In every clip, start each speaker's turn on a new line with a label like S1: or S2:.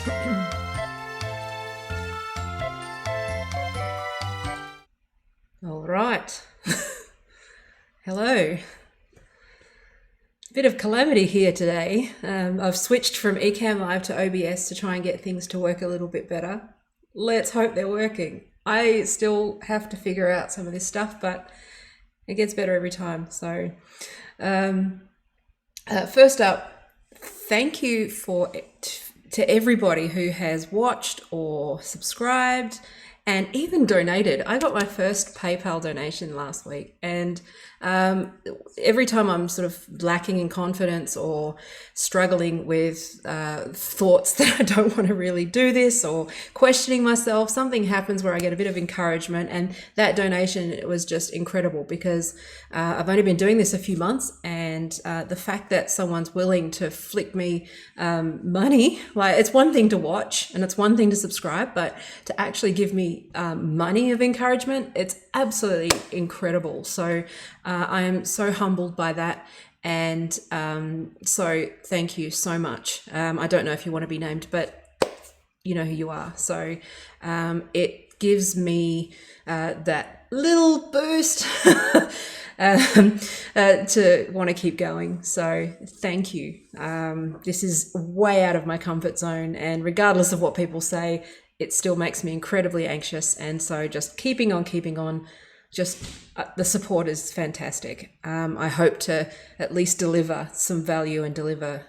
S1: All right. Hello. Bit of calamity here today. I've switched from Ecamm Live to OBS to try and get things to work a little bit better. Let's hope they're working. I still have to figure out some of this stuff, but it gets better every time. So first up, thank you to everybody who has watched or subscribed and even donated. I got my first PayPal donation last week, and every time I'm sort of lacking in confidence or struggling with thoughts that I don't want to really do this or questioning myself, something happens where I get a bit of encouragement, and that donation was just incredible because I've only been doing this a few months, and the fact that someone's willing to flick me money, like, it's one thing to watch and it's one thing to subscribe, but to actually give me money of encouragement, it's absolutely incredible. So I am so humbled by that, and so thank you so much. I don't know if you want to be named, but you know who you are. So it gives me that little boost to want to keep going. So thank you. This is way out of my comfort zone, and regardless of what people say, it still makes me incredibly anxious. And so just keeping on, just the support is fantastic. I hope to at least deliver some value and deliver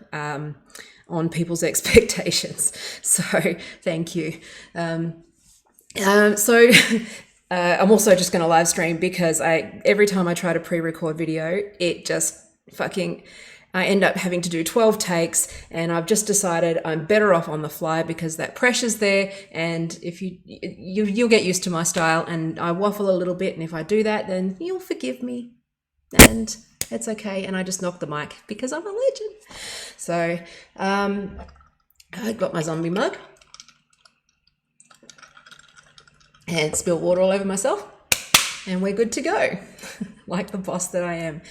S1: on people's expectations. So thank you. I'm also just going to live stream because every time I try to pre-record video, it just I end up having to do 12 takes, and I've just decided I'm better off on the fly because that pressure's there, and if you'll get used to my style, and I waffle a little bit, and if I do that, then you'll forgive me, and it's okay, and I just knock the mic because I'm a legend. So I got my zombie mug and spill water all over myself, and we're good to go, like the boss that I am.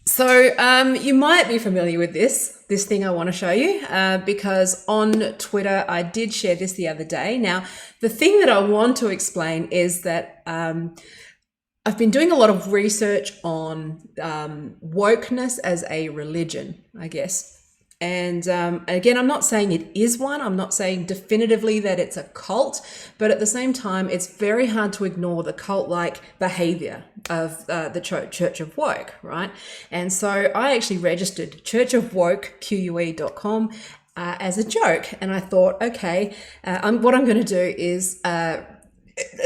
S1: So you might be familiar with this thing I want to show you because on Twitter I did share this the other day. Now, the thing that I want to explain is that I've been doing a lot of research on wokeness as a religion, I guess. And again, I'm not saying it is one. I'm not saying definitively that it's a cult, but at the same time, it's very hard to ignore the cult-like behavior of the Church of Woke, right? And so I actually registered churchofwoke.com as a joke. And I thought, okay, what I'm going to do is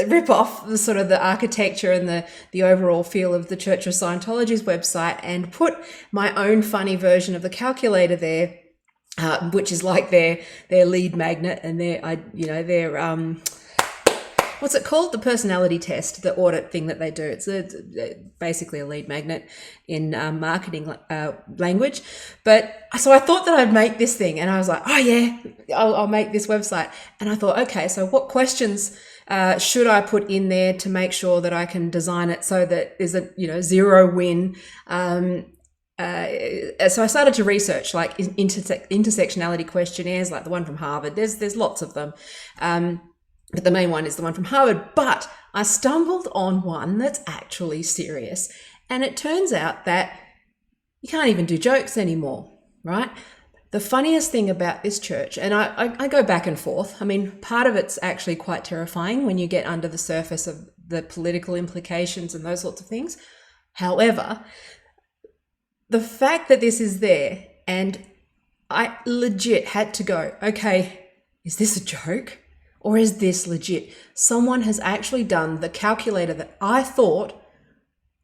S1: rip off the sort of the architecture and the overall feel of the Church of Scientology's website and put my own funny version of the calculator there, which is like their lead magnet and their what's it called? The personality test, the audit thing that they do. It's basically a lead magnet in marketing language. But so I thought that I'd make this thing, and I was like, oh yeah, I'll make this website. And I thought, okay, so what questions should I put in there to make sure that I can design it so that there's a zero win? So I started to research like intersectionality questionnaires, like the one from Harvard. There's lots of them, but the main one is the one from Harvard. But I stumbled on one that's actually serious, and it turns out that you can't even do jokes anymore, right? The funniest thing about this church, and I go back and forth. I mean, part of it's actually quite terrifying when you get under the surface of the political implications and those sorts of things. However, the fact that this is there, and I legit had to go, okay, is this a joke or is this legit? Someone has actually done the calculator that I thought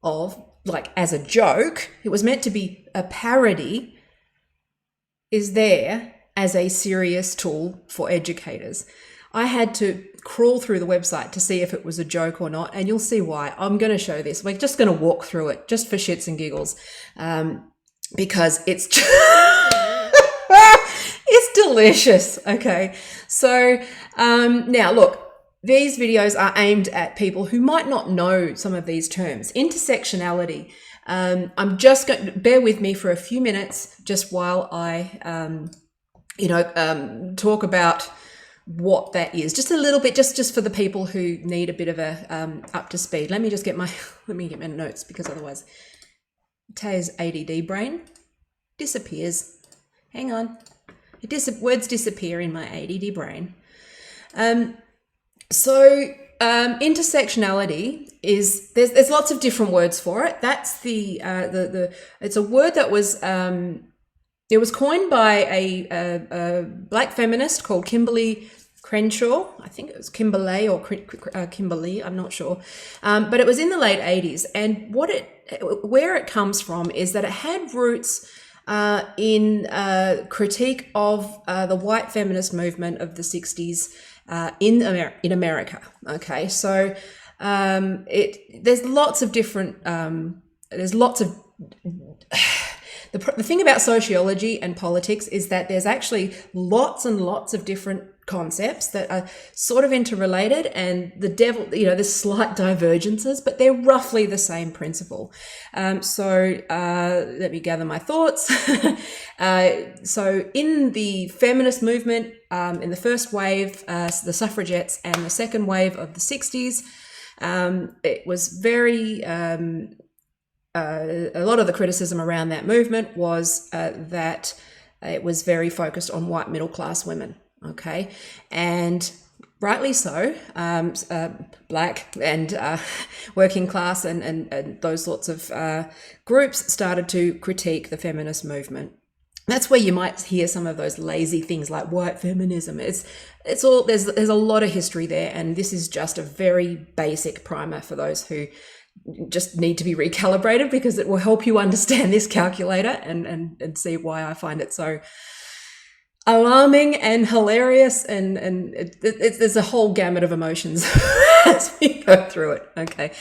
S1: of like as a joke. It was meant to be a parody, is there as a serious tool for educators. I had to crawl through the website to see if it was a joke or not, and you'll see why. I'm going to show this. We're just going to walk through it just for shits and giggles, because it's it's delicious. Okay, so now look. These videos are aimed at people who might not know some of these terms. Intersectionality. I'm just going to bear with me for a few minutes just while I talk about what that is just a little bit, just for the people who need a bit of a up to speed. Let me get my notes, because otherwise Tay's ADD brain disappears. Hang on, words disappear in my ADD brain. Intersectionality is, there's lots of different words for it. That's it's a word that was it was coined by a black feminist called Kimberly Crenshaw. I think it was Kimberley or Kimberly, I'm not sure. But it was in the late 80s. And where it comes from is that it had roots in critique of the white feminist movement of the 60s in America. Okay, so there's lots of different, the thing about sociology and politics is that there's actually lots and lots of different concepts that are sort of interrelated, and there's slight divergences, but they're roughly the same principle. Let me gather my thoughts. So in the feminist movement, in the first wave, the suffragettes, and the second wave of the 60s, it was very... a lot of the criticism around that movement was that it was very focused on white middle class women, okay? And rightly so, black and working class and those sorts of groups started to critique the feminist movement. That's where you might hear some of those lazy things like white feminism. It's all, there's a lot of history there, and this is just a very basic primer for those who just need to be recalibrated, because it will help you understand this calculator and see why I find it so alarming and hilarious, and there's a whole gamut of emotions as we go through it. Okay,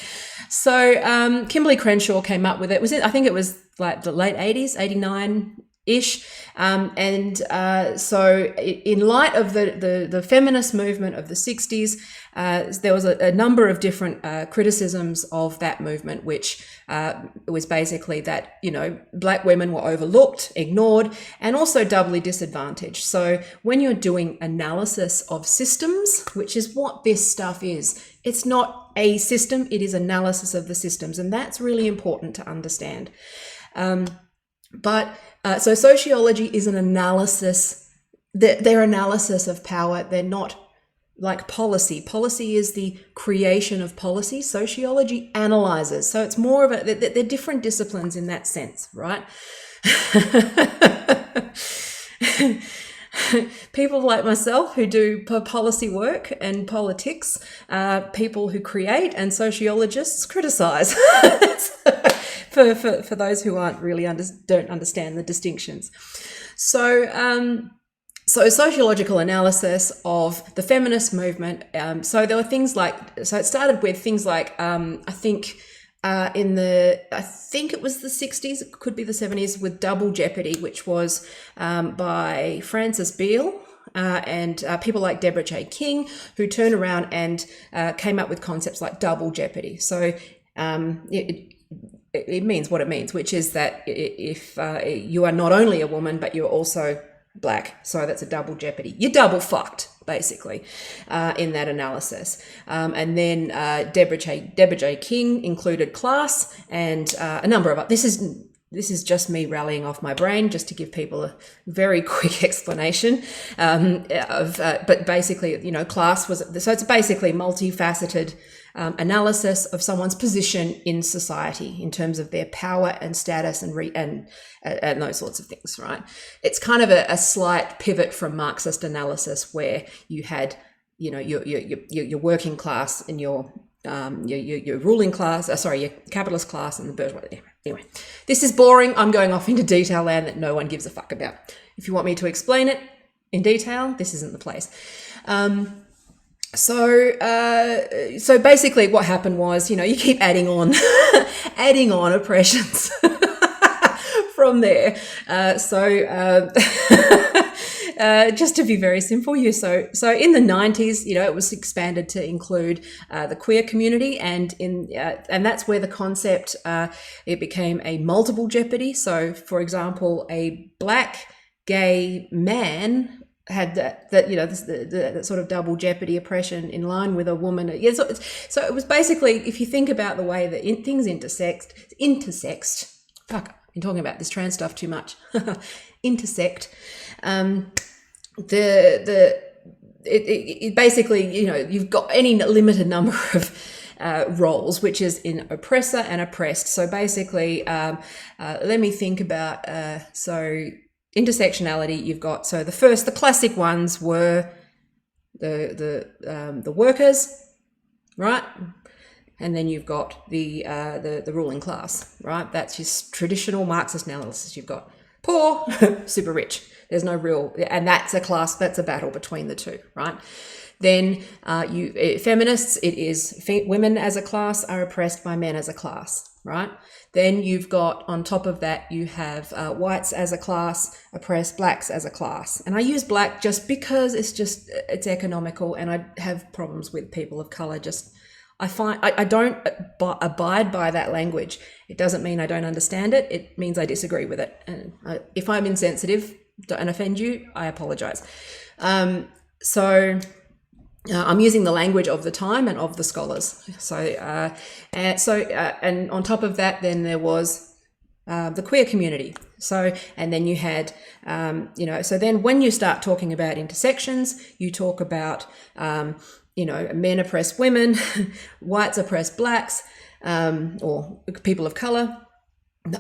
S1: so Kimberly Crenshaw came up with it. I think it was like the late 80s, 89-ish, so in light of the feminist movement of the 60s, there was a number of different criticisms of that movement, which was basically that, black women were overlooked, ignored, and also doubly disadvantaged. So when you're doing analysis of systems, which is what this stuff is, it's not a system, it is analysis of the systems, and that's really important to understand. So sociology is an analysis, their analysis of power. They're not like policy. Policy is the creation of policy. Sociology analyzes. So it's more of they're different disciplines in that sense, right? People like myself who do policy work and politics, people who create, and sociologists criticize. For those who aren't really don't understand the distinctions. So sociological analysis of the feminist movement. So there were things like, so it started with things like, I think it was the 60s, it could be the 70s, with Double Jeopardy, which was by Frances Beale and people like Deborah J. King, who turned around and came up with concepts like Double Jeopardy. So it means what it means, which is that if you are not only a woman, but you're also black, so that's a double jeopardy. You're double fucked, basically, in that analysis. And then Deborah J. King included class and a number of this is just me rallying off my brain, just to give people a very quick explanation but basically, class was, so it's basically multifaceted analysis of someone's position in society in terms of their power and status and those sorts of things, right? It's kind of a slight pivot from Marxist analysis, where you had, your working class and your ruling class, your capitalist class and the bourgeois. Anyway, this is boring. I'm going off into detail land that no one gives a fuck about. If you want me to explain it in detail, this isn't the place. So basically what happened was, you keep adding on, adding on oppressions from there. Just to be very simple, so in the 90s, it was expanded to include the queer community, and that's where the concept, it became a multiple jeopardy. So, for example, a black gay man had that that sort of double jeopardy oppression in line with a woman. Yeah, so it was basically, if you think about the way that things intersect. Fuck, I've been talking about this trans stuff too much. Intersect. It basically, you've got any limited number of roles, which is in oppressor and oppressed. So basically, let me think about intersectionality. You've got, so the classic ones were the workers, right? And then you've got the ruling class, right? That's just traditional Marxist analysis. You've got poor, super rich. There's no real, and that's a class, that's a battle between the two, right? Then feminists, it is women as a class are oppressed by men as a class, right? Then you've got, on top of that, you have whites as a class oppress blacks as a class. And I use black just because it's economical, and I have problems with people of color. I don't abide by that language. It doesn't mean I don't understand it. It means I disagree with it. And if I'm insensitive and offend you, I apologize. I'm using the language of the time and of the scholars. And on top of that, then there was the queer community. So, and then you had, so then when you start talking about intersections, you talk about, men oppress women, whites oppress blacks, or people of color.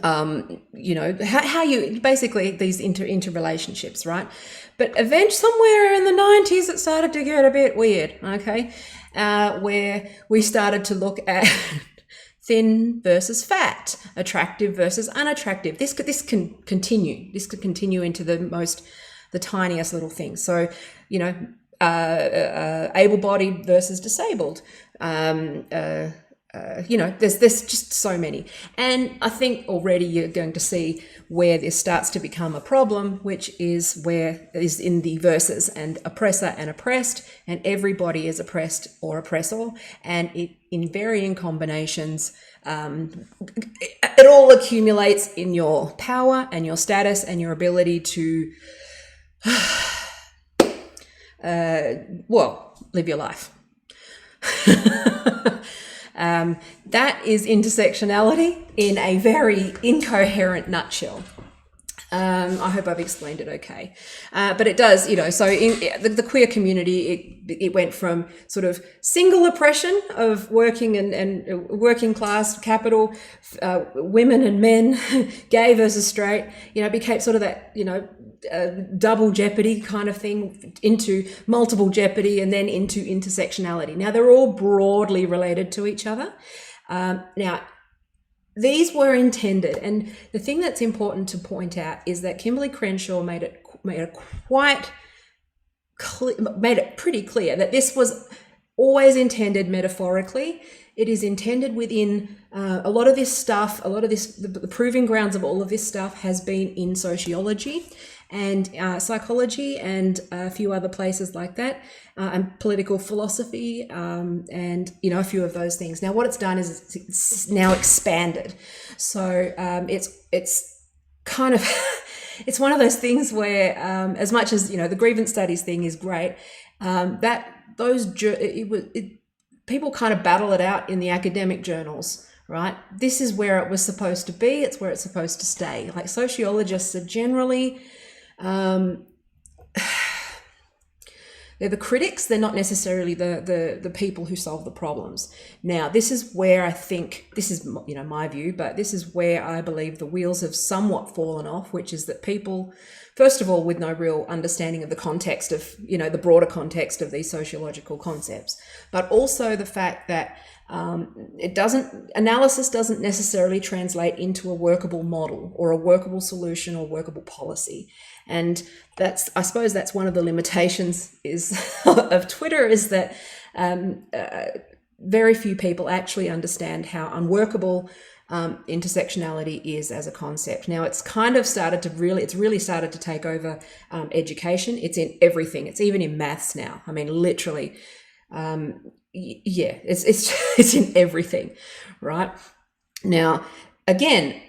S1: How you basically these interrelationships, right? But eventually, somewhere in the 90s, it started to get a bit weird, okay? Where we started to look at thin versus fat, attractive versus unattractive. This can continue. This could continue into the tiniest little things. So, able-bodied versus disabled. There's just so many. And I think already you're going to see where this starts to become a problem, which is in the verses and oppressor and oppressed, and everybody is oppressed or oppressor, and it in varying combinations. It all accumulates in your power and your status and your ability to live your life. That is intersectionality in a very incoherent nutshell. I hope I've explained it okay. But it does, so in the queer community, it went from sort of single oppression of working and working class capital, women and men, gay versus straight, became sort of that, double jeopardy kind of thing, into multiple jeopardy, and then into intersectionality. Now, they're all broadly related to each other. Now, these were intended, and the thing that's important to point out is that Kimberly Crenshaw made it pretty clear that this was always intended metaphorically. It is intended within a lot of this stuff. The proving grounds of all of this stuff has been in sociology and psychology and a few other places like that, and political philosophy, and a few of those things. Now, what it's done is it's now expanded. So it's kind of it's one of those things where, as much as the grievance studies thing is great, people kind of battle it out in the academic journals. Right? This is where it was supposed to be. It's where it's supposed to stay. Like, sociologists are generally, they're the critics. They're not necessarily the people who solve the problems. Now, this is where I think, this is my view, but this is where I believe the wheels have somewhat fallen off, which is that people, first of all, with no real understanding of the context of, the broader context of these sociological concepts, but also the fact that analysis doesn't necessarily translate into a workable model or a workable solution or workable policy. And I suppose that's one of the limitations of Twitter, is that very few people actually understand how unworkable intersectionality is as a concept. Now, it's kind of really started to take over education. It's in everything. It's even in maths now. I mean, literally. It's in everything, right? Now, again,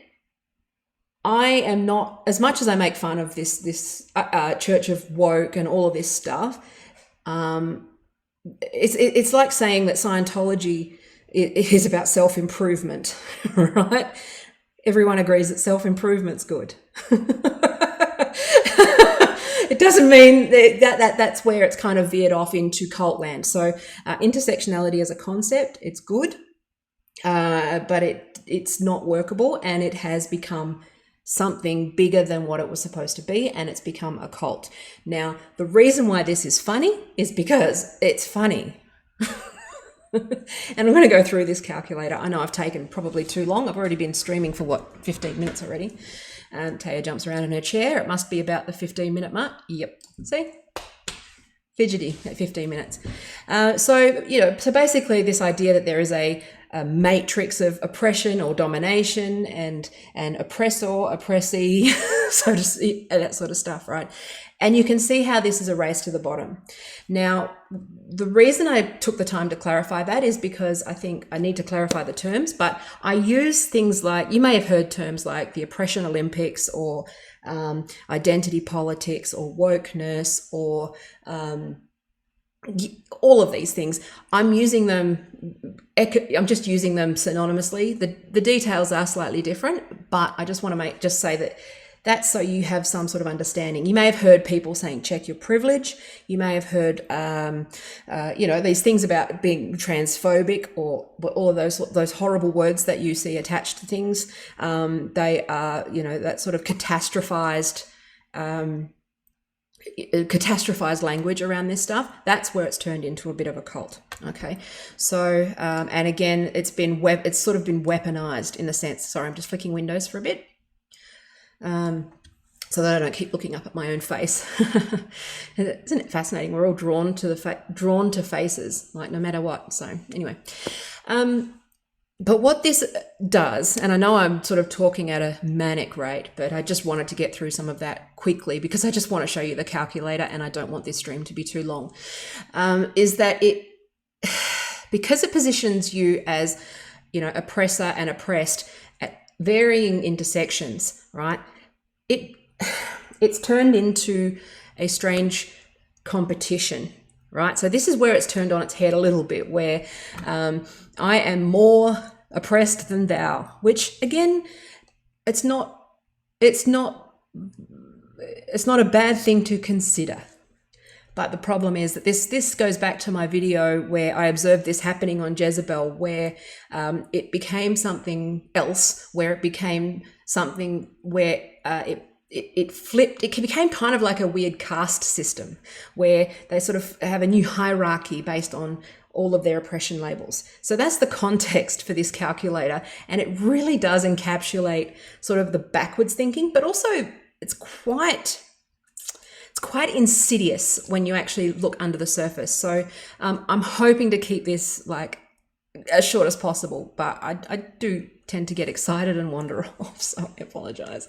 S1: I am not, as much as I make fun of this Church of Woke and all of this stuff. It's like saying that Scientology is about self-improvement, right? Everyone agrees that self-improvement's good. It doesn't mean that's where it's kind of veered off into cult land. So intersectionality as a concept, it's good, but it's not workable, and it has become something bigger than what it was supposed to be, and it's become a cult. Now, the reason why this is funny is because it's funny. And I'm going to go through this calculator. I know I've taken probably too long. I've already been streaming for, 15 minutes already. Taya jumps around in her chair. It must be about the 15-minute mark. Yep. See? Fidgety at 15 minutes. So basically this idea that there is a matrix of oppression or domination and oppressor, oppressee, so to see, that sort of stuff, right? And you can see how this is a race to the bottom. Now, the reason I took the time to clarify that is because I think I need to clarify the terms, but I use things like, you may have heard terms like the oppression Olympics or identity politics or wokeness or all of these things. I'm using them, I'm just using them synonymously. The details are slightly different, but I just want to say that that's so you have some sort of understanding. You may have heard people saying, check your privilege. You may have heard, these things about being transphobic or all of those horrible words that you see attached to things. They are, that sort of catastrophized language around this stuff. That's where it's turned into a bit of a cult. Okay. So, and again, it's sort of been weaponized in the sense, sorry, I'm just flicking windows for a bit. So that I don't keep looking up at my own face. Isn't it fascinating? We're all drawn to faces, like no matter what. So anyway, but what this does, and I know I'm sort of talking at a manic rate, but I just wanted to get through some of that quickly because I just want to show you the calculator and I don't want this stream to be too long, is that because it positions you as, oppressor and oppressed at varying intersections, right? It's turned into a strange competition, right? So this is where it's turned on its head a little bit, where I am more oppressed than thou, which again, it's not a bad thing to consider. But the problem is that this goes back to my video where I observed this happening on Jezebel, where it became something else, where it became something where it flipped. It became kind of like a weird caste system where they sort of have a new hierarchy based on all of their oppression labels. So that's the context for this calculator. And it really does encapsulate sort of the backwards thinking, but also it's quite insidious when you actually look under the surface. So I'm hoping to keep this like as short as possible, but I do tend to get excited and wander off, so I apologize.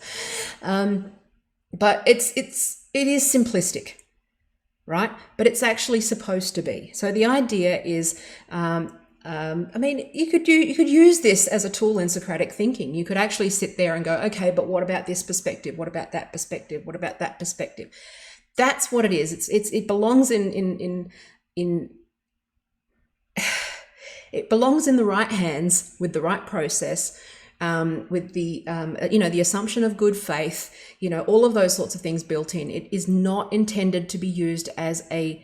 S1: But it is simplistic, right? But it's actually supposed to be. So the idea is, you could use this as a tool in Socratic thinking. You could actually sit there and go, okay, but what about this perspective? What about that perspective? What about that perspective? That's what it is. It belongs in it belongs in the right hands with the right process, with the the assumption of good faith, all of those sorts of things built in. It is not intended to be used as a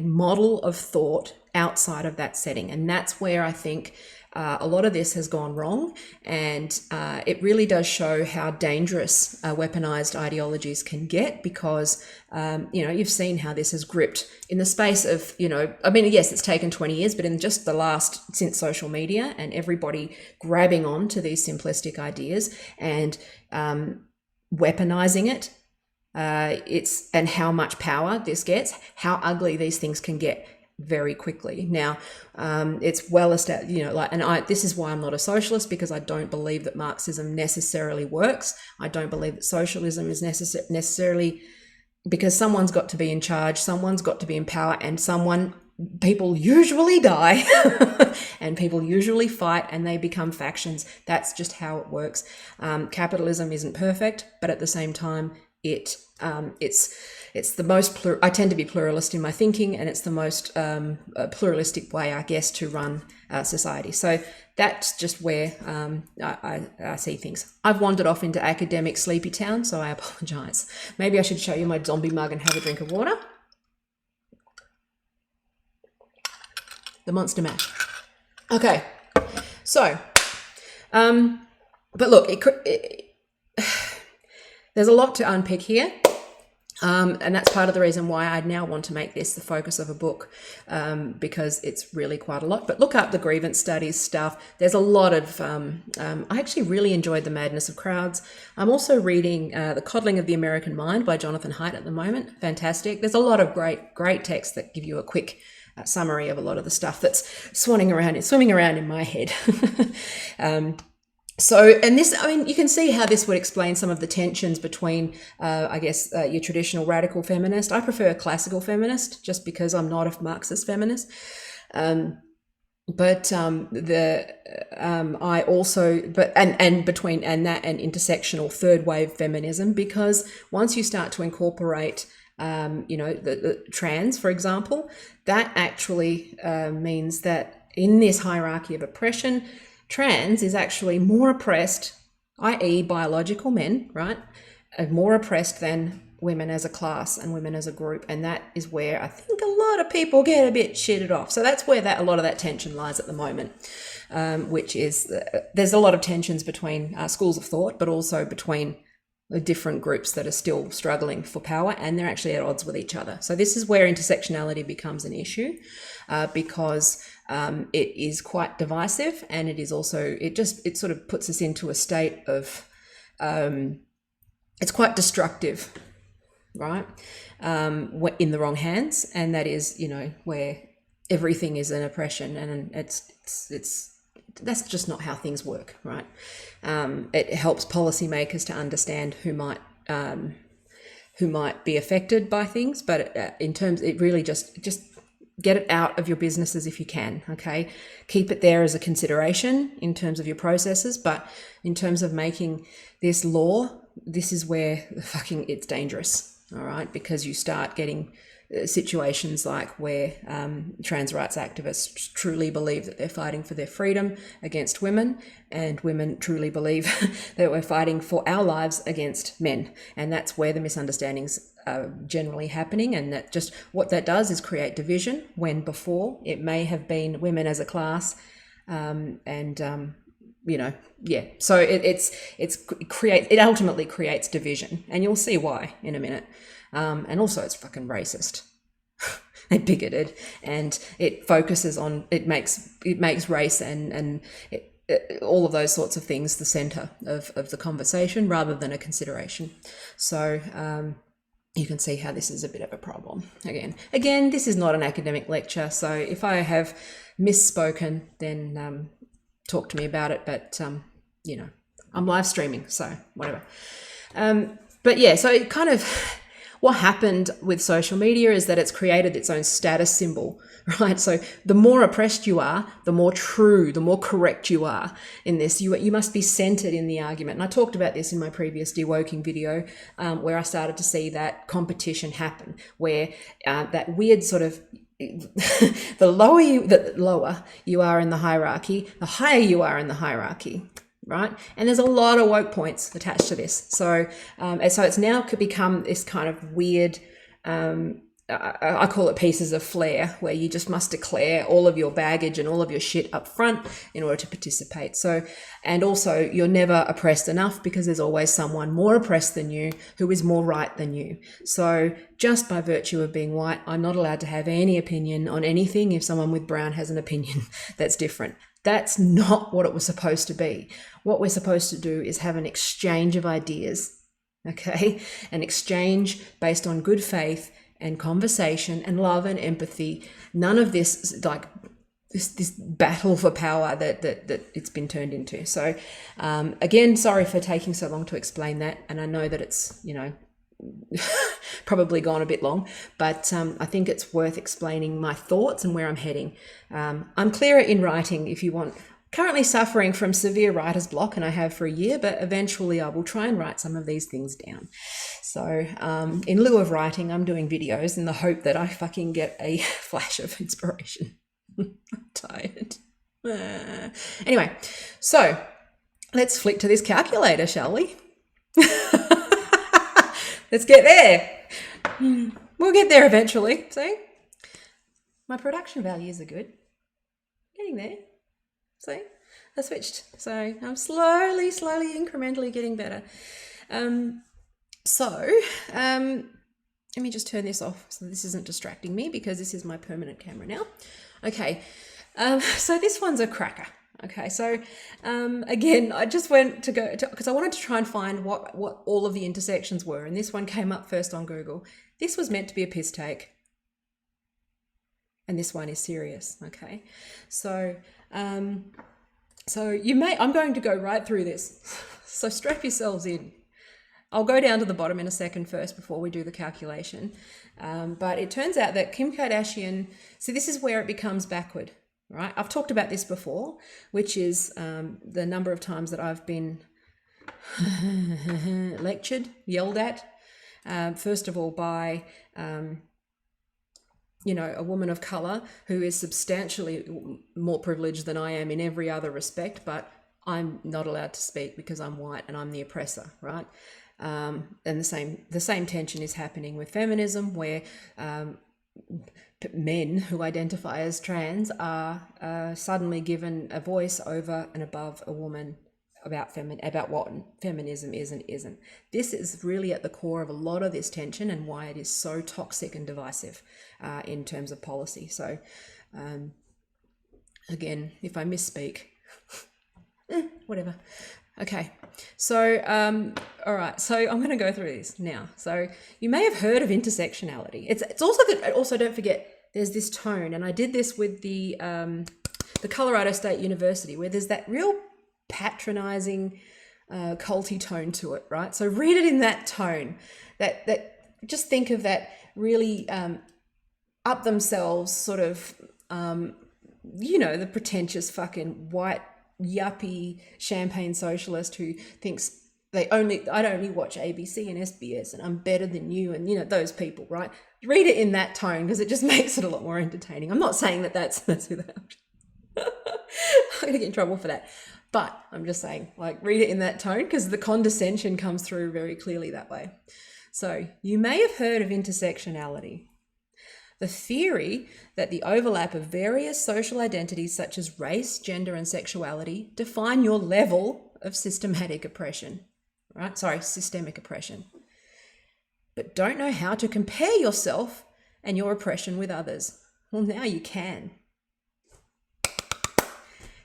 S1: model of thought outside of that setting, and that's where I think a lot of this has gone wrong, and it really does show how dangerous weaponized ideologies can get, because you've seen how this has gripped in the space of yes, it's taken 20 years, but in just since social media and everybody grabbing on to these simplistic ideas and weaponizing it, and how much power this gets, how ugly these things can get very quickly. Now, it's well established, this is why I'm not a socialist, because I don't believe that Marxism necessarily works. I don't believe that socialism is necessarily, because someone's got to be in charge, someone's got to be in power, and someone people usually die and people usually fight and they become factions. That's just how it works. Capitalism isn't perfect, but at the same time, it's the most I tend to be pluralist in my thinking, and it's the most pluralistic way, I guess, to run society. So that's just where I see things. I've wandered off into academic sleepy town, so I apologize. Maybe I should show you my zombie mug and have a drink of water. The Monster Mash. Okay, so, but look, there's a lot to unpick here. And that's part of the reason why I now want to make this the focus of a book, because it's really quite a lot. But look up the grievance studies stuff. There's a lot of, I actually really enjoyed The Madness of Crowds. I'm also reading The Coddling of the American Mind by Jonathan Haidt at the moment. Fantastic. There's a lot of great texts that give you a quick summary of a lot of the stuff that's swimming around in my head. So, and this, I mean, you can see how this would explain some of the tensions between, I guess, your traditional radical feminist. I prefer a classical feminist just because I'm not a Marxist feminist. I also, between that and intersectional third wave feminism, because once you start to incorporate, the trans, for example, that actually means that in this hierarchy of oppression, trans is actually more oppressed, i.e. biological men, right, are more oppressed than women as a class and women as a group. And that is where I think a lot of people get a bit shitted off. So that's where a lot of that tension lies at the moment, which is there's a lot of tensions between schools of thought, but also between the different groups that are still struggling for power, and they're actually at odds with each other. So this is where intersectionality becomes an issue, because it is quite divisive, and it is also, it sort of puts us into a state of, it's quite destructive, right? In the wrong hands, and that is, where everything is an oppression, and that's just not how things work, right? It helps policymakers to understand who might be affected by things, but it really just get it out of your businesses if you can, okay? Keep it there as a consideration in terms of your processes, but in terms of making this law, this is where it's dangerous, all right? Because you start getting situations like where trans rights activists truly believe that they're fighting for their freedom against women, and women truly believe that we're fighting for our lives against men. And that's where the misunderstandings are generally happening. And that just what that does is create division, when before it may have been women as a class. So it ultimately creates division, and you'll see why in a minute. And also it's fucking racist and bigoted, and it focuses on, it makes race and all of those sorts of things the center of the conversation rather than a consideration. So you can see how this is a bit of a problem. Again, this is not an academic lecture, so if I have misspoken, then talk to me about it. But I'm live streaming, so whatever. But yeah, so it kind of, what happened with social media is that it's created its own status symbol, right? So the more oppressed you are, the more true, the more correct you are in this. You must be centered in the argument. And I talked about this in my previous dewoking video, where I started to see that competition happen, where that weird sort of, the lower you are in the hierarchy, the higher you are in the hierarchy. Right, and there's a lot of woke points attached to this. So, it's now could become this kind of weird. I call it pieces of flair, where you just must declare all of your baggage and all of your shit up front in order to participate. So, and also you're never oppressed enough, because there's always someone more oppressed than you who is more right than you. So just by virtue of being white, I'm not allowed to have any opinion on anything if someone with brown has an opinion that's different. That's not what it was supposed to be. What we're supposed to do is have an exchange of ideas, okay? An exchange based on good faith and conversation and love and empathy. None of this, like this battle for power that it's been turned into. So again, sorry for taking so long to explain that. And I know that it's, probably gone a bit long, but I think it's worth explaining my thoughts and where I'm heading. I'm clearer in writing if you want. Currently suffering from severe writer's block, and I have for a year, but eventually I will try and write some of these things down. So in lieu of writing, I'm doing videos in the hope that I fucking get a flash of inspiration. I'm tired. Anyway, so let's flick to this calculator, shall we? Let's get there. We'll get there eventually. See? My production values are good. Getting there. See? I switched. So I'm slowly, incrementally getting better. Let me just turn this off so this isn't distracting me, because this is my permanent camera now. Okay. So this one's a cracker. Okay, so again, I just went to go to, because I wanted to try and find what all of the intersections were, and this one came up first on Google. This was meant to be a piss take, and this one is serious. Okay, so you may, I'm going to go right through this, so strap yourselves in. I'll go down to the bottom in a second first before we do the calculation, but it turns out that Kim Kardashian, so this is where it becomes backward. Right, I've talked about this before, which is the number of times that I've been lectured, yelled at, first of all by, a woman of colour who is substantially more privileged than I am in every other respect, but I'm not allowed to speak because I'm white and I'm the oppressor, right? And the same tension is happening with feminism, where men who identify as trans are suddenly given a voice over and above a woman about what feminism is and isn't. This is really at the core of a lot of this tension and why it is so toxic and divisive in terms of policy. So again, if I misspeak, whatever. Okay, so all right, so I'm going to go through this now. So you may have heard of intersectionality. It's also that, also don't forget, there's this tone, and I did this with the Colorado State University, where there's that real patronizing culty tone to it, right? So read it in that tone. That just think of that really up themselves sort of the pretentious fucking white yuppie champagne socialist who thinks I'd only watch ABC and SBS and I'm better than you, and those people, right? Read it in that tone, because it just makes it a lot more entertaining. I'm not saying that that's who they are. I'm gonna get in trouble for that, but I'm just saying, read it in that tone, because the condescension comes through very clearly that way. So you may have heard of intersectionality, the theory that the overlap of various social identities such as race, gender, and sexuality define your level of systemic oppression, but don't know how to compare yourself and your oppression with others. Well, now you can.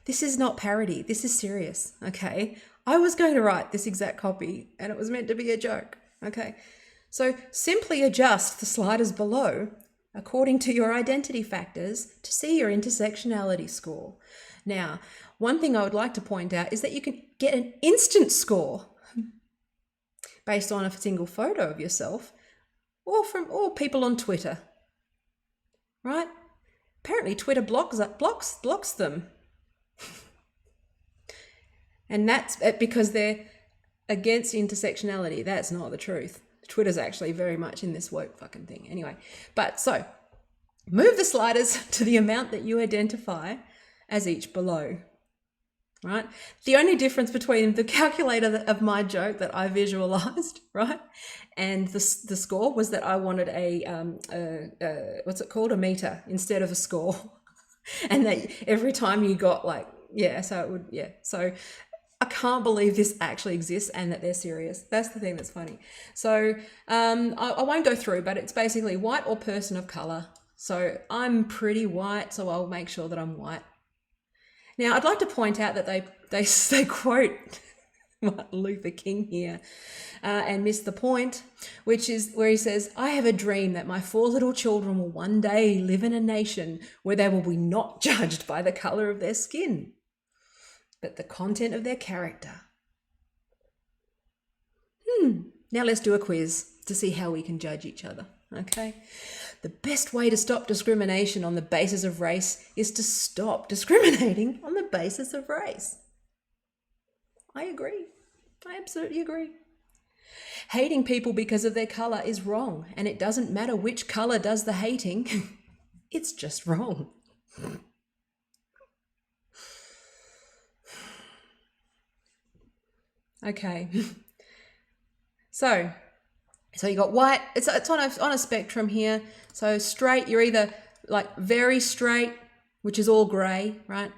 S1: This is not parody. This is serious, okay? I was going to write this exact copy and it was meant to be a joke, okay? So simply adjust the sliders below according to your identity factors to see your intersectionality score. Now, one thing I would like to point out is that you can get an instant score based on a single photo of yourself, or people on Twitter, right? Apparently Twitter blocks them. And that's because they're against intersectionality. That's not the truth. Twitter's actually very much in this woke fucking thing. Anyway, but so move the sliders to the amount that you identify as each below, right? The only difference between the calculator of my joke that I visualized, right, and the score was that I wanted a what's it called? A meter instead of a score. And that every time you got so I can't believe this actually exists and that they're serious. That's the thing that's funny. So I won't go through, but it's basically white or person of color. So I'm pretty white, so I'll make sure that I'm white. Now, I'd like to point out that they quote Martin Luther King here and miss the point, which is where he says, "I have a dream that my 4 little children will one day live in a nation where they will be not judged by the color of their skin, but the content of their character." Now let's do a quiz. to see how we can judge each other, okay? The best way to stop discrimination on the basis of race is to stop discriminating on the basis of race. I agree. I absolutely agree. Hating people because of their colour is wrong, and it doesn't matter which colour does the hating. It's just wrong. Okay. So you got white. It's on a spectrum here. So straight, you're either like very straight, which is all grey, right?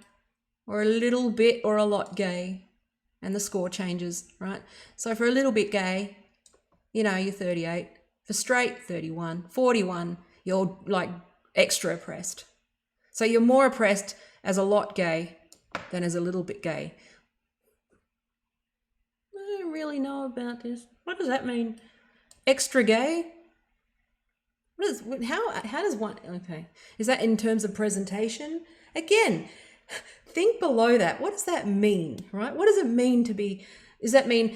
S1: Or a little bit or a lot gay, and the score changes, right? So for a little bit gay, you know, you're 38. For straight, 31. 41, you're like extra oppressed. So you're more oppressed as a lot gay than as a little bit gay. I don't really know about this. What does that mean? Extra gay? How does one, okay. Is that in terms of presentation? Again, think below that. What does that mean, right? What does it mean to be, does that mean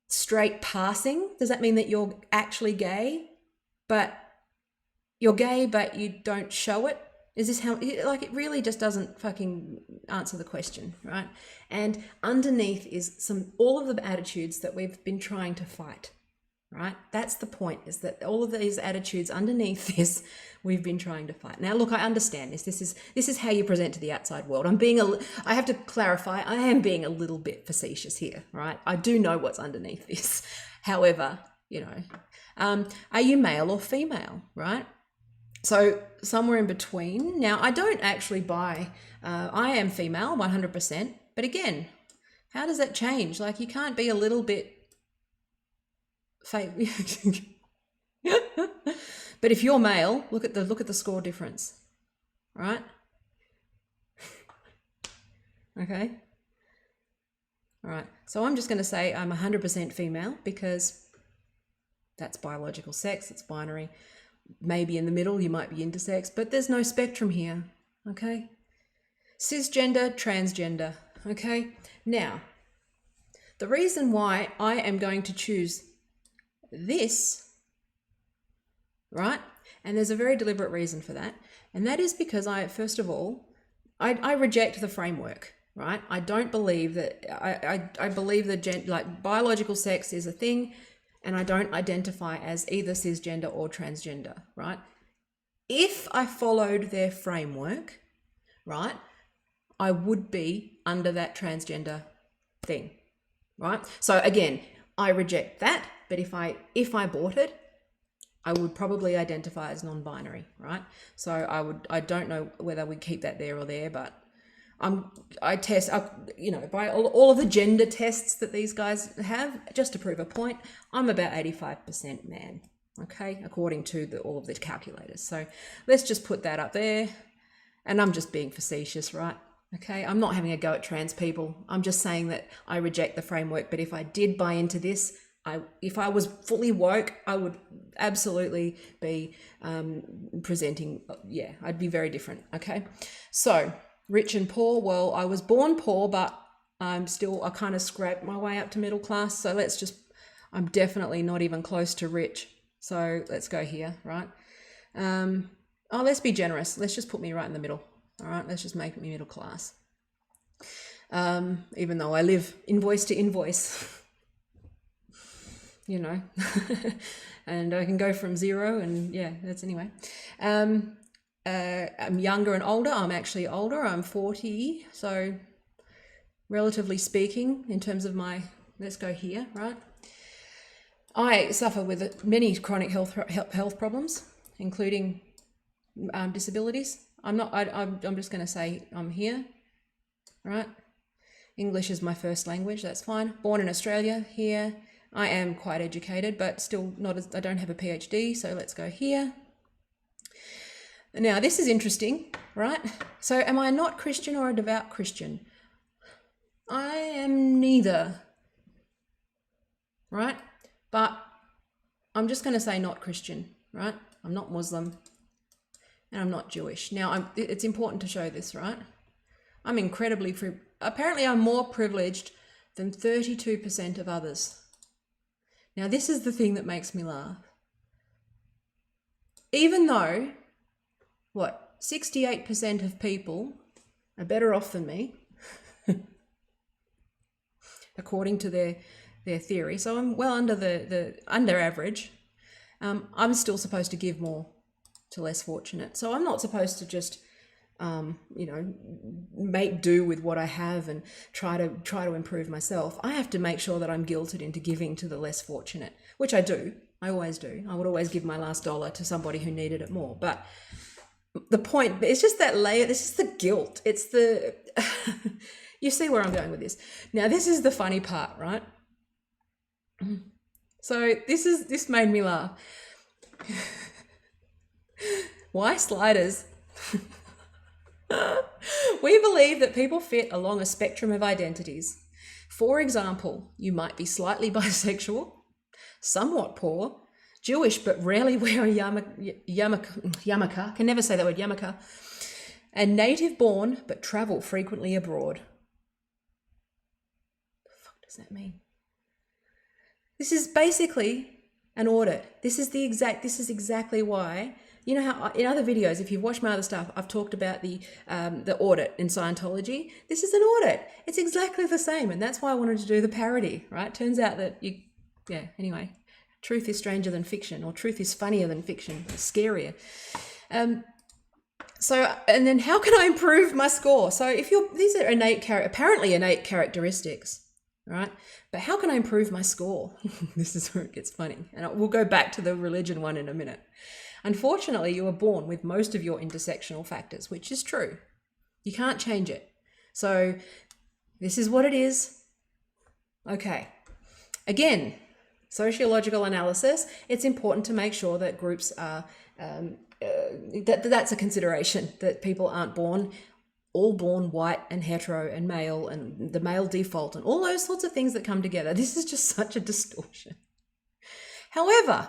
S1: straight passing? Does that mean that you're actually gay, but you're gay, but you don't show it? Is this how, like, it really just doesn't fucking answer the question, right? And underneath is all of the attitudes that we've been trying to fight, right? That's the point, is that all of these attitudes underneath this, we've been trying to fight. Now, look, I understand this. This is how you present to the outside world. I have to clarify, I am being a little bit facetious here, right? I do know what's underneath this. However, you know, are you male or female, right? So somewhere in between. Now, I don't actually buy, I am female 100%, but again, how does that change? Like, you can't be a little bit but if you're male, look at the score difference, right? Okay. All right. So I'm just going to say I'm 100% female because that's biological sex. It's binary. Maybe in the middle you might be intersex, but there's no spectrum here. Okay. Cisgender, transgender. Okay. Now, the reason why I am going to choose this, right? And there's a very deliberate reason for that. And that is because first of all, I reject the framework, right? I don't believe that, I believe that like biological sex is a thing, and I don't identify as either cisgender or transgender, right? If I followed their framework, right, I would be under that transgender thing, right? So again, I reject that, but if I bought it, I would probably identify as non-binary, right? So I don't know whether we keep that there or there, but I test, you know, by all of the gender tests that these guys have, just to prove a point, I'm about 85% man, okay, according to all of the calculators. So let's just put that up there, and I'm just being facetious, right? Okay, I'm not having a go at trans people. I'm just saying that I reject the framework, but if I did buy into this, if I was fully woke, I would absolutely be presenting, yeah, I'd be very different, okay? So, rich and poor, well, I was born poor, but I kind of scraped my way up to middle class, so I'm definitely not even close to rich. So, let's go here, right? Let's be generous. Let's just put me right in the middle, all right? Let's just make me middle class. Even though I live invoice to invoice. You know, and I can go from zero, and yeah, that's anyway. I'm younger and older. I'm actually older. I'm 40, so relatively speaking, in terms of let's go here, right? I suffer with many chronic health problems, including disabilities. I'm just going to say I'm here, right? English is my first language. That's fine. Born in Australia, here. I am quite educated, but still I don't have a PhD, so let's go here. Now, this is interesting, right? So am I not Christian or a devout Christian? I am neither, right? But I'm just going to say not Christian, right? I'm not Muslim, and I'm not Jewish. Now, it's important to show this, right? I'm apparently I'm more privileged than 32% of others. Now, this is the thing that makes me laugh. even though, 68% of people are better off than me, according to their theory. So I'm well under the under average. I'm still supposed to give more to less fortunate. So I'm not supposed to just, make do with what I have and try to improve myself. I have to make sure that I'm guilted into giving to the less fortunate, which I do. I always do. I would always give my last dollar to somebody who needed it more. But the point, it's just that layer. This is the guilt. It's the, you see where I'm going with this. Now, this is the funny part, right? So this made me laugh. Why sliders? We believe that people fit along a spectrum of identities. For example, you might be slightly bisexual, somewhat poor, Jewish but rarely wear a yarmulke, can never say that word, yarmulke, and native born but travel frequently abroad. What the fuck does that mean? This is basically an audit. This is exactly why. You know how in other videos, if you've watched my other stuff, I've talked about the audit in Scientology. This is an audit. It's exactly the same, and that's why I wanted to do the parody, right? Turns out that anyway, truth is stranger than fiction, or truth is funnier than fiction, scarier. So, and then how can I improve my score? So these are apparently innate characteristics, right? But how can I improve my score? This is where it gets funny. And we'll go back to the religion one in a minute. Unfortunately, you were born with most of your intersectional factors, which is true. You can't change it. So this is what it is. Okay. Again, sociological analysis, it's important to make sure that groups are, that's a consideration, that people aren't all born white and hetero and male and the male default and all those sorts of things that come together. This is just such a distortion. However,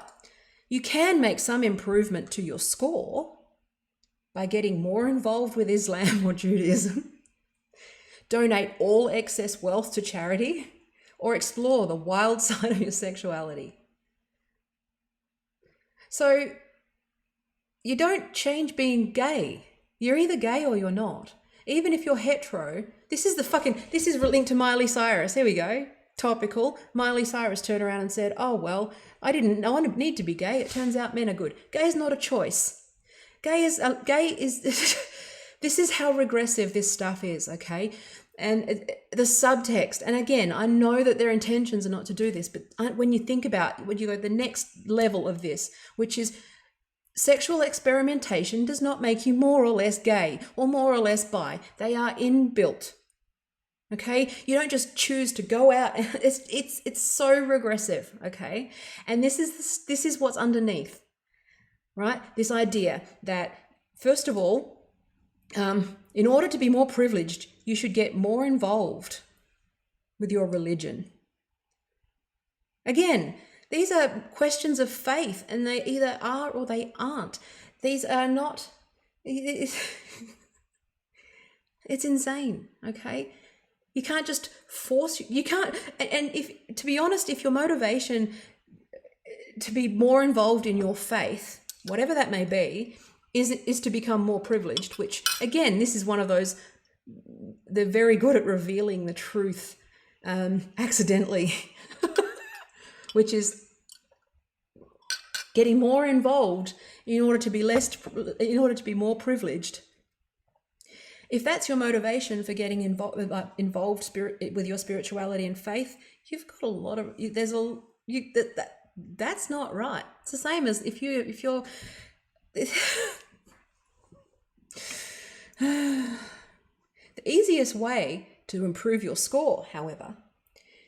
S1: you can make some improvement to your score by getting more involved with Islam or Judaism, donate all excess wealth to charity, or explore the wild side of your sexuality. So you don't change being gay. You're either gay or you're not. Even if you're hetero, this is linked to Miley Cyrus. Here we go. Topical. Miley Cyrus turned around and said, oh, well, I didn't need to be gay. It turns out men are good. Gay is not a choice. Gay is, this is how regressive this stuff is, okay? And the subtext, and again, I know that their intentions are not to do this, but when you think about, when you go to the next level of this, which is sexual experimentation does not make you more or less gay or more or less bi. They are inbuilt. Okay, you don't just choose to go out. It's so regressive. Okay, and this is what's underneath, right? This idea that first of all, in order to be more privileged, you should get more involved with your religion. Again, these are questions of faith, and they either are or they aren't. These are not. It's insane. Okay. You can't just force, you can't, and if, to be honest, if your motivation to be more involved in your faith, whatever that may be, is to become more privileged, which again, this is one of those, they're very good at revealing the truth accidentally, which is getting more involved in order to be more privileged. If that's your motivation for getting involved with your spirituality and faith, you've got a lot of, that's not right. It's the same as if you're the easiest way to improve your score, however,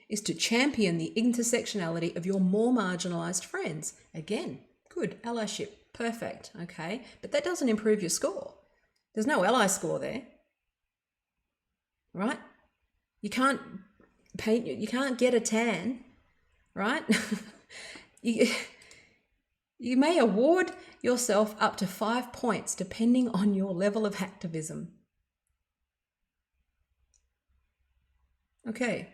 S1: is to champion the intersectionality of your more marginalized friends. Again, good allyship, perfect, okay? But that doesn't improve your score. There's no ally score there, right? You can't get a tan, right? You may award yourself up to 5 points depending on your level of activism. Okay,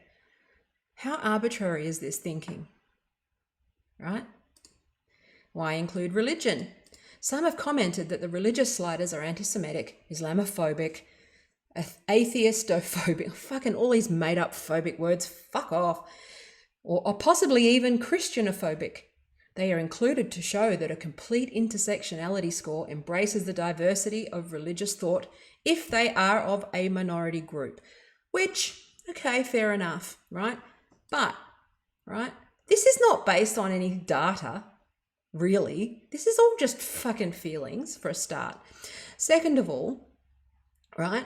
S1: how arbitrary is this thinking, right? Why include religion? Some have commented that the religious sliders are anti-Semitic, Islamophobic, atheistophobic, fucking all these made-up phobic words, fuck off, or possibly even Christianophobic. They are included to show that a complete intersectionality score embraces the diversity of religious thought if they are of a minority group. Which, okay, fair enough, right? But, right, this is not based on any data, really. This is all just fucking feelings for a start. Second of all, right,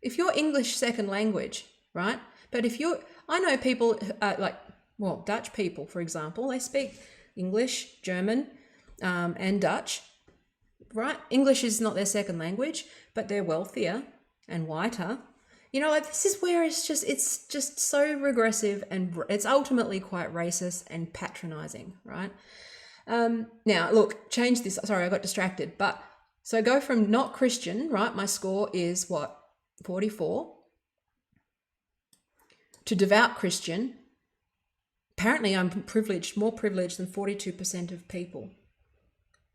S1: if you're English second language, right, but if you're, I know people Dutch people, for example, they speak English, German, and Dutch, right? English is not their second language, but they're wealthier and whiter. You know, like, this is where it's just so regressive, and it's ultimately quite racist and patronizing, right? Now, look, change this. Sorry, I got distracted. But so go from not Christian, right? My score is what? 44. To devout Christian. Apparently I'm privileged, more privileged than 42% of people.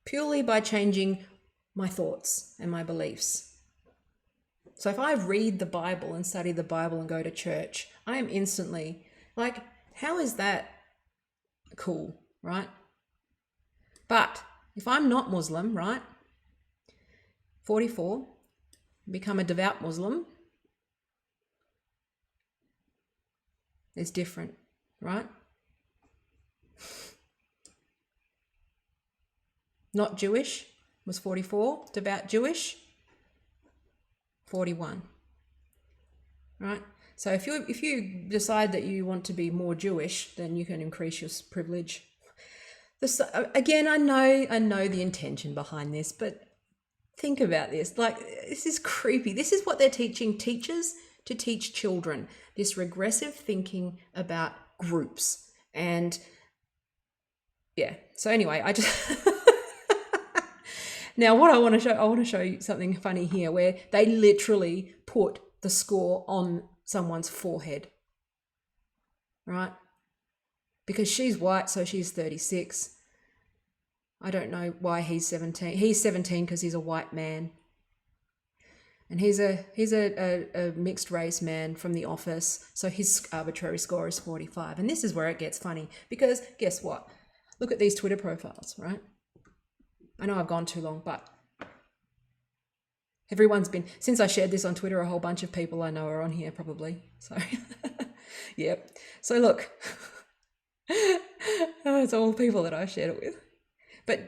S1: Purely by changing my thoughts and my beliefs. So if I read the Bible and study the Bible and go to church, I am instantly like, how is that cool, right? But if I'm not Muslim, right? 44, become a devout Muslim, it's different, right? Not Jewish was 44, devout Jewish, 41, right? So if you decide that you want to be more Jewish, then you can increase your privilege. Again, I know the intention behind this, but think about this. Like, this is creepy. This is what they're teaching teachers to teach children, this regressive thinking about groups. And yeah, so anyway, I just now what I want to show you something funny here, where they literally put the score on someone's forehead, right? Because she's white, so she's 36. I don't know why he's 17. He's 17 because he's a white man. And he's a mixed race man from the office, so his arbitrary score is 45. And this is where it gets funny, because guess what? Look at these Twitter profiles, right? I know I've gone too long, but everyone's been, since I shared this on Twitter, a whole bunch of people I know are on here probably. So, yep. So look, it's all people that I shared it with. But,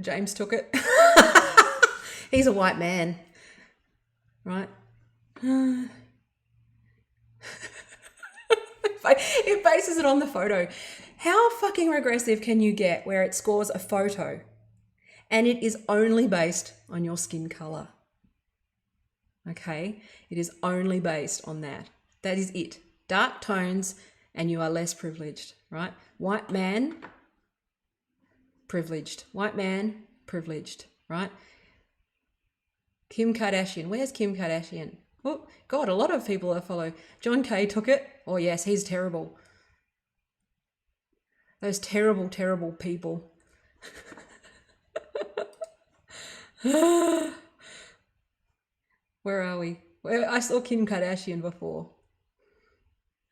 S1: James took it. He's a white man, right? It bases it on the photo. How fucking regressive can you get where it scores a photo and it is only based on your skin color? Okay? It is only based on that. That is it. Dark tones and you are less privileged, right? White man, privileged. White man, privileged, right? Kim Kardashian. Where's Kim Kardashian? Oh, God, a lot of people I follow. John Kay took it. Oh, yes, he's terrible. Those terrible, terrible people. Where are we? I saw Kim Kardashian before.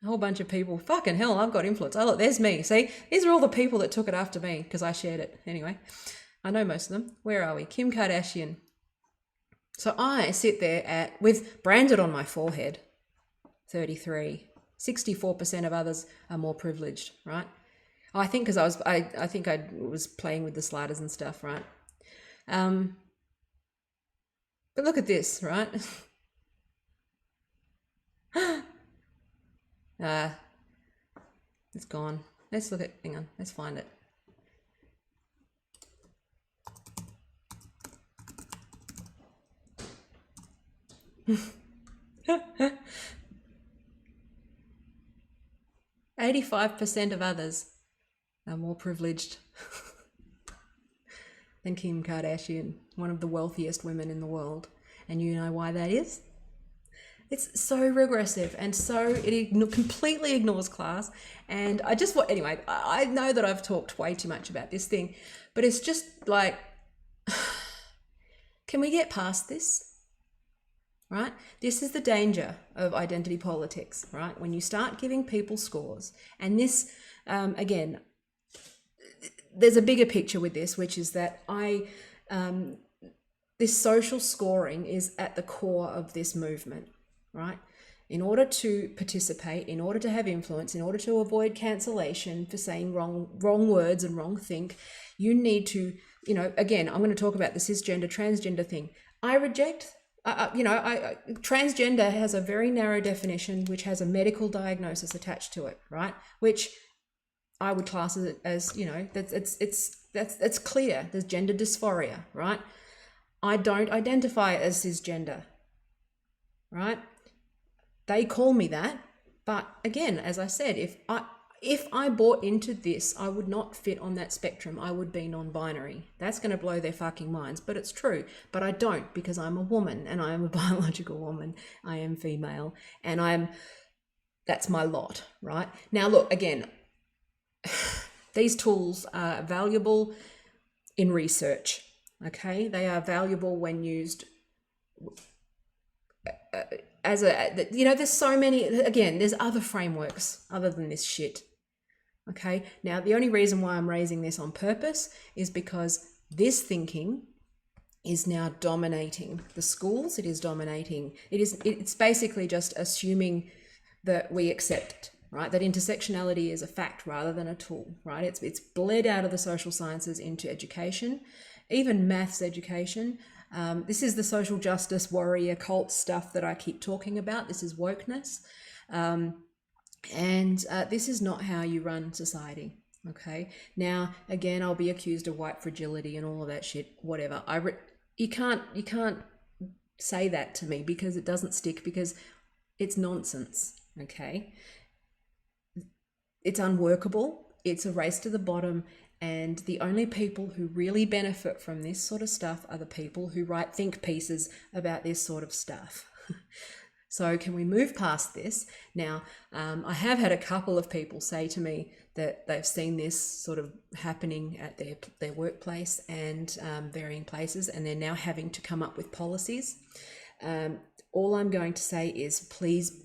S1: A whole bunch of people. Fucking hell, I've got influence. Oh, look, there's me. See, these are all the people that took it after me because I shared it. Anyway, I know most of them. Where are we? Kim Kardashian. So I sit there with branded on my forehead, 33. 64% of others are more privileged, right? I think because I think I was playing with the sliders and stuff, right? But look at this, right? It's gone. Let's look at, hang on, let's find it. "85% of others are more privileged than Kim Kardashian, one of the wealthiest women in the world. And you know why that is? It's so regressive, and so it completely ignores class. And anyway, I know that I've talked way too much about this thing, but it's just like, can we get past this? Right? This is the danger of identity politics, right? When you start giving people scores, and this, again, there's a bigger picture with this, which is that this social scoring is at the core of this movement, right? In order to participate, in order to have influence, in order to avoid cancellation for saying wrong words and wrong think, you need to, again, I'm going to talk about the cisgender, transgender thing. I reject, transgender has a very narrow definition, which has a medical diagnosis attached to it, right? Which I would class it as, that's clear. There's gender dysphoria, right? I don't identify as cisgender, right? They call me that, but again, as I said, if I bought into this, I would not fit on that spectrum. I would be non-binary. That's going to blow their fucking minds, but it's true. But I don't, because I'm a woman, and I am a biological woman. I am female, and that's my lot, right? Now, look, again, these tools are valuable in research, okay? They are valuable when used as there's so many, again, there's other frameworks other than this shit, okay? Now, the only reason why I'm raising this on purpose is because this thinking is now dominating the schools. It is dominating, it's basically just assuming that we accept it, right? That intersectionality is a fact rather than a tool, right? It's bled out of the social sciences into education, even maths education. This is the social justice warrior cult stuff that I keep talking about. This is wokeness. And this is not how you run society, okay? Now, again, I'll be accused of white fragility and all of that shit, whatever. You can't say that to me, because it doesn't stick, because it's nonsense, okay? It's unworkable. It's a race to the bottom. And the only people who really benefit from this sort of stuff are the people who write think pieces about this sort of stuff. So can we move past this? Now, I have had a couple of people say to me that they've seen this sort of happening at their workplace and varying places, and they're now having to come up with policies. All I'm going to say is, please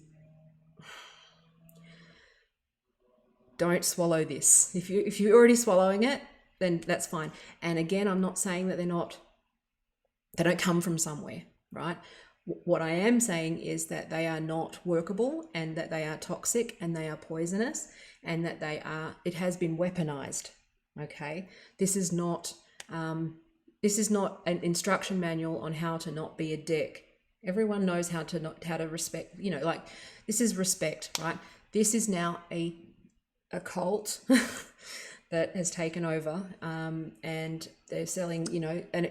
S1: don't swallow this. If you're already swallowing it, then that's fine. And again, I'm not saying that they don't come from somewhere, right? What I am saying is that they are not workable, and that they are toxic, and they are poisonous, and that it has been weaponized. Okay, this is not an instruction manual on how to not be a dick. Everyone knows how to respect. This is respect, right? This is now a cult that has taken over, and they're selling, and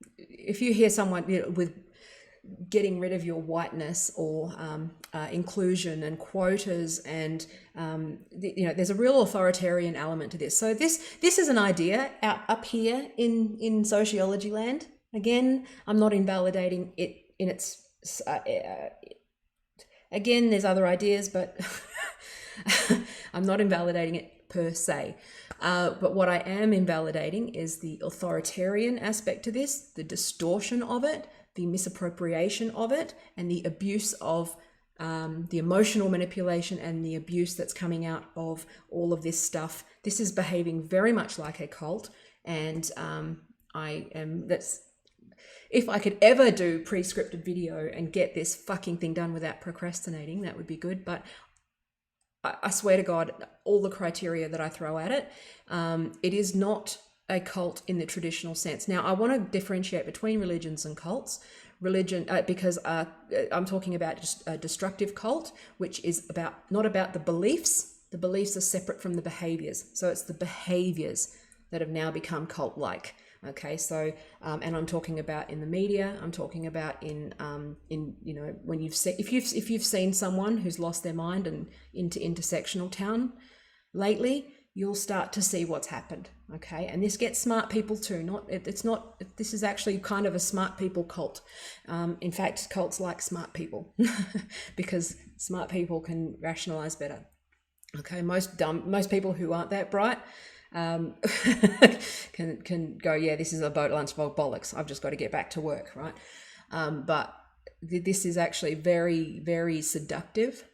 S1: if you hear someone with getting rid of your whiteness or inclusion and quotas, and there's a real authoritarian element to this. So this is an idea up here in sociology land. Again, I'm not invalidating it in its again, there's other ideas, but I'm not invalidating it per se. But what I am invalidating is the authoritarian aspect to this, the distortion of it, the misappropriation of it, and the abuse of the emotional manipulation and the abuse that's coming out of all of this stuff. This is behaving very much like a cult, and if I could ever do pre-scripted video and get this fucking thing done without procrastinating, that would be good. But I swear to God, all the criteria that I throw at it, it is not a cult in the traditional sense. Now, I want to differentiate between religions and cults. Religion, because I'm talking about just a destructive cult, which is not about the beliefs. The beliefs are separate from the behaviors. So it's the behaviors that have now become cult-like. Okay, so and I'm talking about in the media. I'm talking about in when if you've seen someone who's lost their mind and into intersectional town lately, you'll start to see what's happened. Okay, and this gets smart people too. This is actually kind of a smart people cult. In fact, cults like smart people because smart people can rationalize better. Okay, most people who aren't that bright can go, yeah, this is a boat lunch bollocks. I've just got to get back to work, right? But this is actually very, very seductive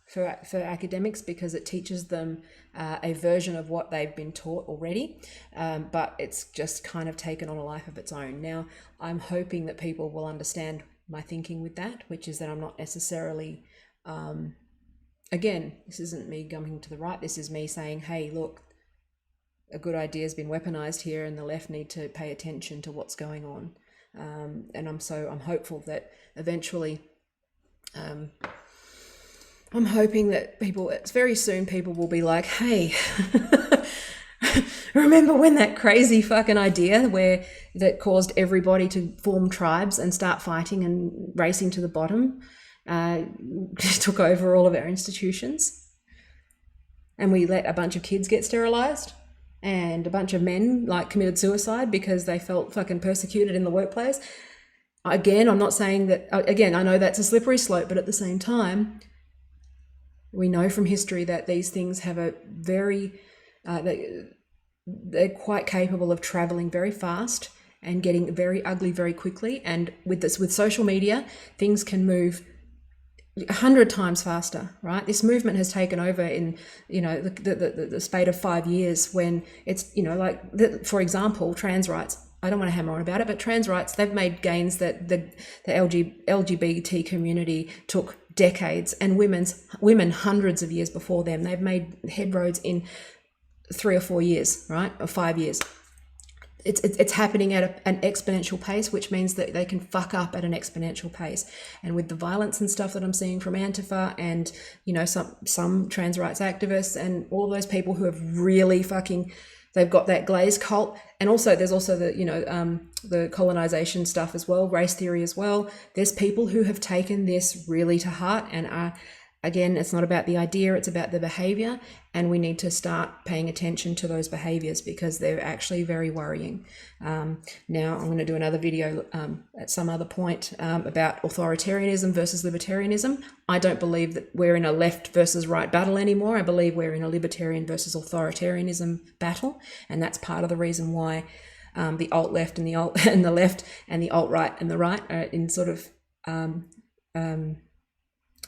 S1: for academics because it teaches them a version of what they've been taught already, but it's just kind of taken on a life of its own. Now, I'm hoping that people will understand my thinking with that, which is that I'm not necessarily, again, this isn't me coming to the right, this is me saying, hey, look, a good idea has been weaponized here and the left need to pay attention to what's going on. And I'm hopeful that eventually, I'm hoping that very soon people will be like, hey, remember when that crazy fucking idea that caused everybody to form tribes and start fighting and racing to the bottom took over all of our institutions? And we let a bunch of kids get sterilized and a bunch of men committed suicide because they felt fucking persecuted in the workplace. Again, I'm not saying that, again, I know that's a slippery slope, but at the same time, we know from history that these things have a very, they're quite capable of traveling very fast and getting very ugly very quickly. And with social media, things can move 100 times faster, right? This movement has taken over in, the spate of 5 years when it's, for example, trans rights. I don't want to hammer on about it, but trans rights, they've made gains that the LGBT community took decades, and women hundreds of years before them. They've made headroads in 3 or 4 years, right? Or 5 years. It's happening at an exponential pace, which means that they can fuck up at an exponential pace. And with the violence and stuff that I'm seeing from Antifa and, some trans rights activists and all of those people who have really they've got that glazed cult. And also there's also the colonization stuff as well, race theory as well. There's people who have taken this really to heart and are, again, it's not about the idea, it's about the behavior. And we need to start paying attention to those behaviors because they're actually very worrying. Now I'm going to do another video at some other point about authoritarianism versus libertarianism. I don't believe that we're in a left versus right battle anymore. I believe we're in a libertarian versus authoritarianism battle. And that's part of the reason why the alt-left and the left and the alt-right and the right are in sort of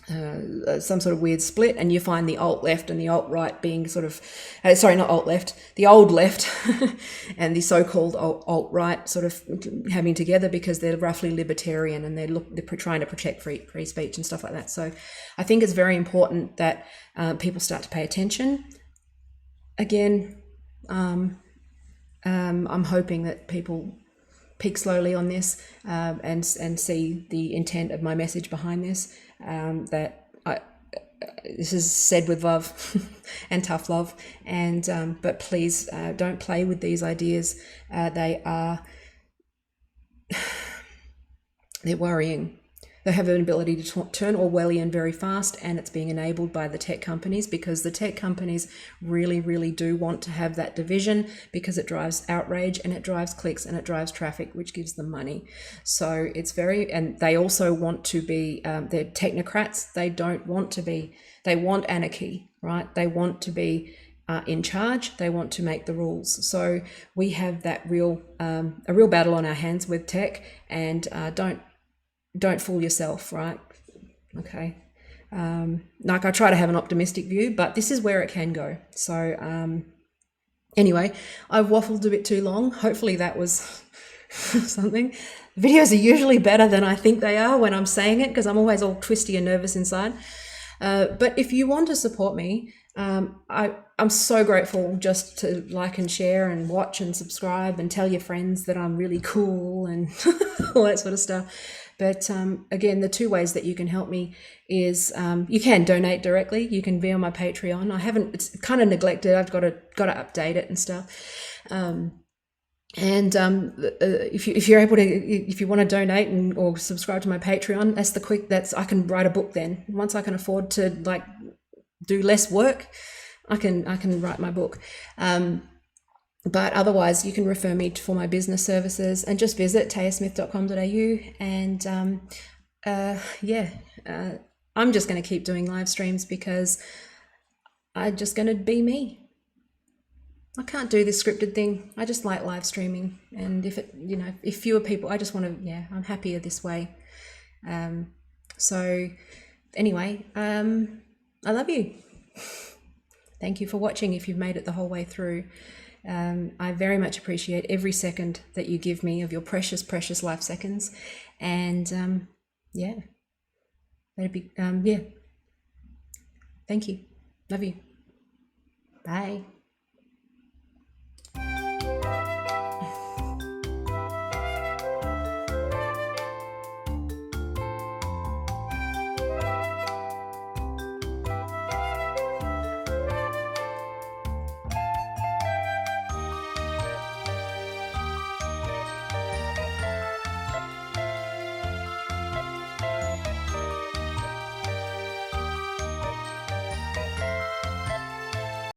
S1: some sort of weird split, and you find the alt-left and the alt-right being sort of, not alt-left, the old left and the so-called alt-right sort of having together because they're roughly libertarian and they're trying to protect free speech and stuff like that. So I think it's very important that people start to pay attention. Again, I'm hoping that people peek slowly on this and see the intent of my message behind this. This is said with love and tough love, and but please don't play with these ideas. They're worrying. They have an ability to turn Orwellian very fast, and it's being enabled by the tech companies because the tech companies really, really do want to have that division because it drives outrage and it drives clicks and it drives traffic, which gives them money. So it's and they also want to be, they're technocrats. They don't want to be, they want anarchy, right? They want to be in charge. They want to make the rules. So we have that a real battle on our hands with tech, and don't fool yourself, right? Okay. I try to have an optimistic view, but this is where it can go. So anyway, I've waffled a bit too long. Hopefully that was something. Videos are usually better than I think they are when I'm saying it because I'm always all twisty and nervous inside. But if you want to support me, I'm so grateful just to like and share and watch and subscribe and tell your friends that I'm really cool and all that sort of stuff. But again, the two ways that you can help me is you can donate directly. You can be on my Patreon. It's kind of neglected. I've got to update it and stuff. If you're able to, if you want to donate or subscribe to my Patreon, I can write a book then. Once I can afford to do less work, I can write my book. But otherwise, you can refer me for my business services and just visit tayasmith.com.au. And I'm just going to keep doing live streams because I'm just going to be me. I can't do this scripted thing. I just like live streaming. And if fewer people, I just want to, I'm happier this way. So anyway, I love you. Thank you for watching if you've made it the whole way through. I very much appreciate every second that you give me of your precious, precious life seconds. And that'd be, thank you. Love you. Bye.